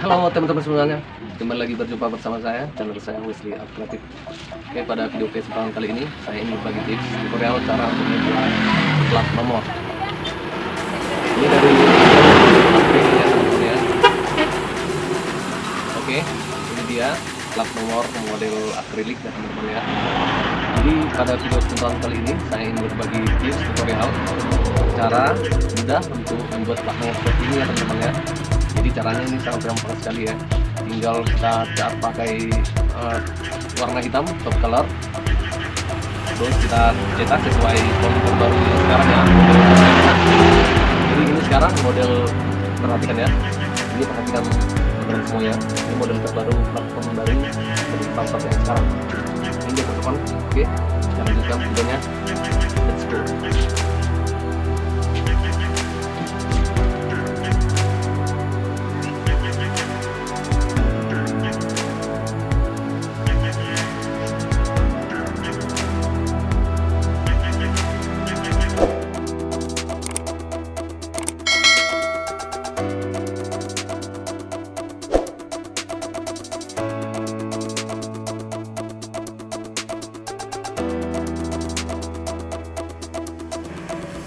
Halo teman-teman semuanya, kembali lagi berjumpa bersama saya, channel saya Wesley Art Creative. Oke, pada video kesempatan kali ini saya ingin berbagi tips tutorial cara untuk membuat plat nomor. Ini dari akrilik ya teman-teman ya. Oke, ini dia plat nomor model akrilik ya teman-teman ya. Jadi pada video kesempatan kali ini saya ingin berbagi tips tutorial cara mudah untuk membuat plat nomor seperti ini ya teman-teman ya. Jadi caranya ini sangat gampang sekali ya, tinggal kita cat pakai warna hitam top color, terus kita cetak sesuai font terbaru sekarang ya. Jadi ini sekarang model, perhatikan ya, ini perhatikan teman-teman semua ya, ini model terbaru platform dari pasar yang sekarang ini teman-teman. Oke, kita lanjutkan videonya, let's go.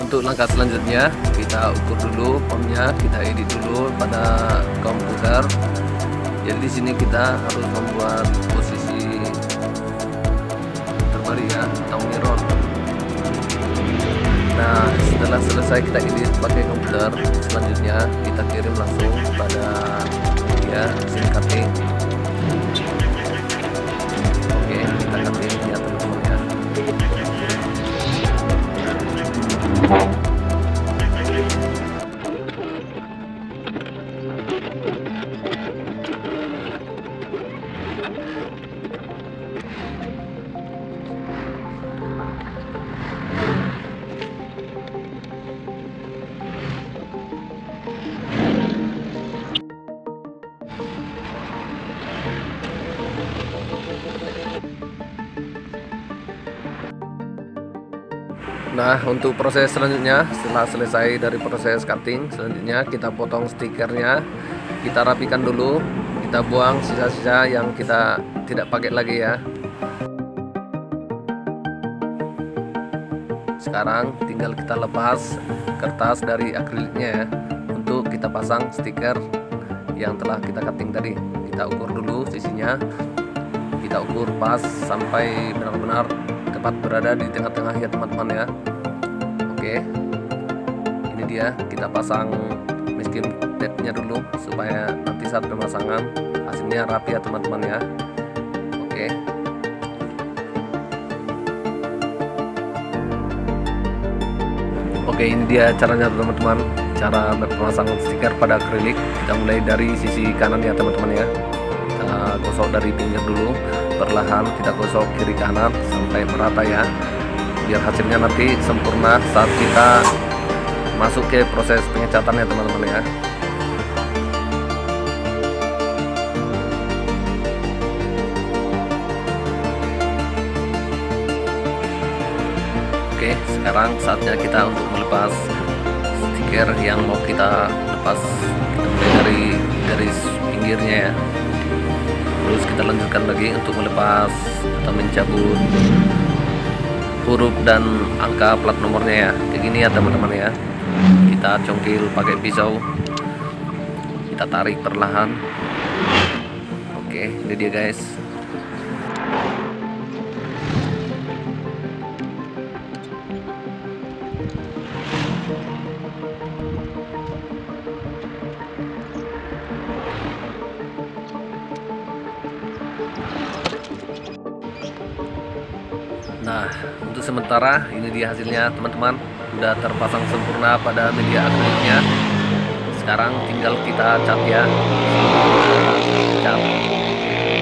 Untuk langkah selanjutnya kita ukur dulu formnya, kita edit dulu pada komputer. Jadi di sini kita harus membuat posisi terbalik ya, atau mirror. Nah, setelah selesai kita edit pakai komputer, selanjutnya kita kirim langsung pada media scene cutting. Oke, kita cutting ya teman-teman ya. Nah, untuk proses selanjutnya, setelah selesai dari proses cutting, selanjutnya kita potong stikernya, kita rapikan dulu, kita buang sisa-sisa yang kita tidak pakai lagi ya. Sekarang tinggal kita lepas kertas dari akriliknya ya, untuk kita pasang stiker yang telah kita cutting tadi. Kita ukur dulu sisinya, kita ukur pas sampai benar-benar tepat berada di tengah-tengah ya teman-teman ya. Oke, ini dia, kita pasang masking tape nya dulu supaya nanti saat pemasangan hasilnya rapi ya teman-teman ya. Oke, oke, ini dia caranya teman-teman, cara pemasangan stiker pada akrilik. Kita mulai dari sisi kanan ya teman-teman ya, kita gosok dari pinggir dulu, perlahan kita gosok kiri kanan sampai merata ya, biar hasilnya nanti sempurna saat kita masuk ke proses pengecatan ya teman-teman ya. Oke, sekarang saatnya kita untuk melepas stiker yang mau kita lepas. Kita mulai dari garis pinggirnya ya, terus kita lanjutkan lagi untuk melepas atau mencabut huruf dan angka plat nomornya ya, kayak gini ya teman-teman ya. Kita congkil pakai pisau, kita tarik perlahan. Oke, ini dia guys. Nah, untuk sementara ini dia hasilnya teman-teman, udah terpasang sempurna pada media akriliknya. Sekarang tinggal kita cat ya, cat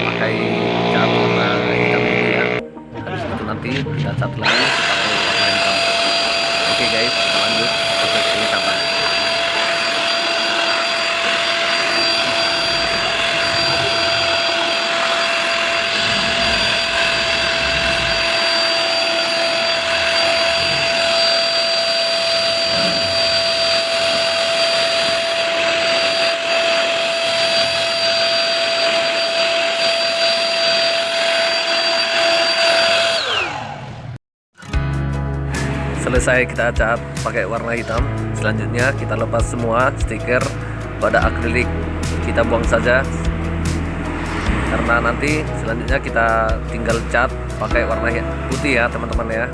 pakai cat warna hitam ini ya. Habis itu nanti kita cat lagi pakai warna hitam. Oke guys, kita lanjut proses pengecatan. selesai kita cat pakai warna hitam, selanjutnya kita lepas semua stiker pada akrilik, kita buang saja karena nanti selanjutnya kita tinggal cat pakai warna putih ya teman-teman ya.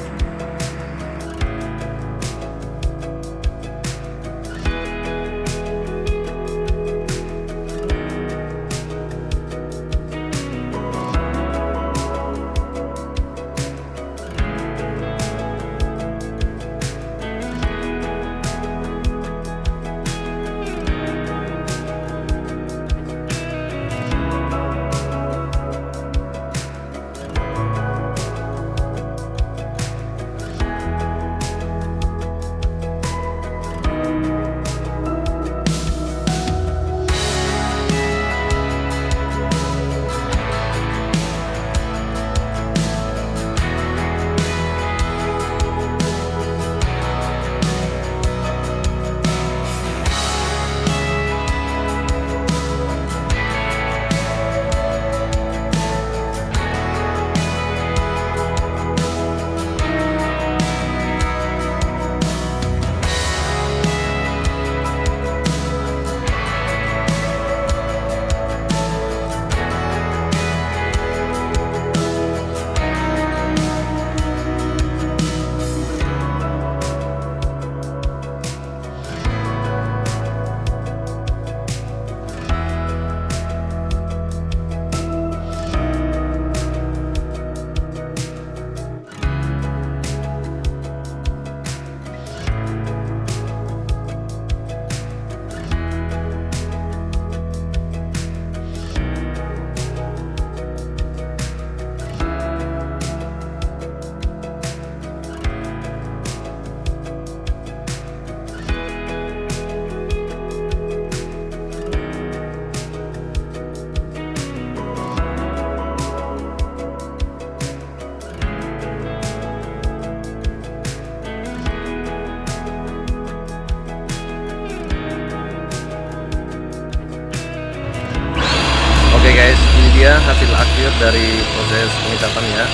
Oke guys, ini dia hasil akhir dari proses pengecatan ya.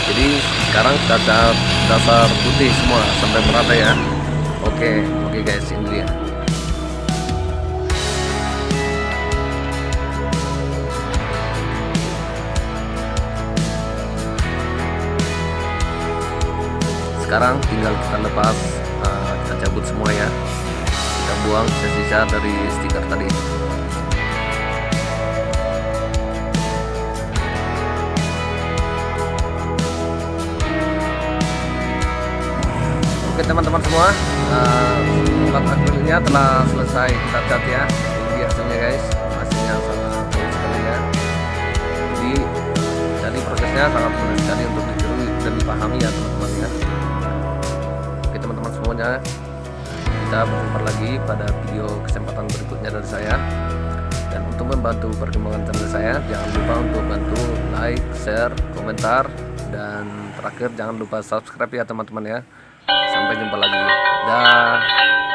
Jadi sekarang kita cat dasar putih semua sampai merata ya. Oke guys, ini dia. Sekarang tinggal kita lepas, kita cabut semua ya. Kita buang sisa-sisa dari stiker tadi. Oke teman-teman semua, tempat akhirnya telah selesai kita cat ya. Ini hasilnya guys, hasilnya sangat bagus sekali ya. Jadi prosesnya sangat mudah sekali untuk ditiru dan dipahami ya teman-teman ya. Oke teman-teman semuanya, kita berjumpa lagi pada video kesempatan berikutnya dari saya. Dan untuk membantu perkembangan channel saya, jangan lupa untuk bantu like, share, komentar, dan terakhir jangan lupa subscribe ya teman-teman ya. Sampai jumpa lagi. Dah.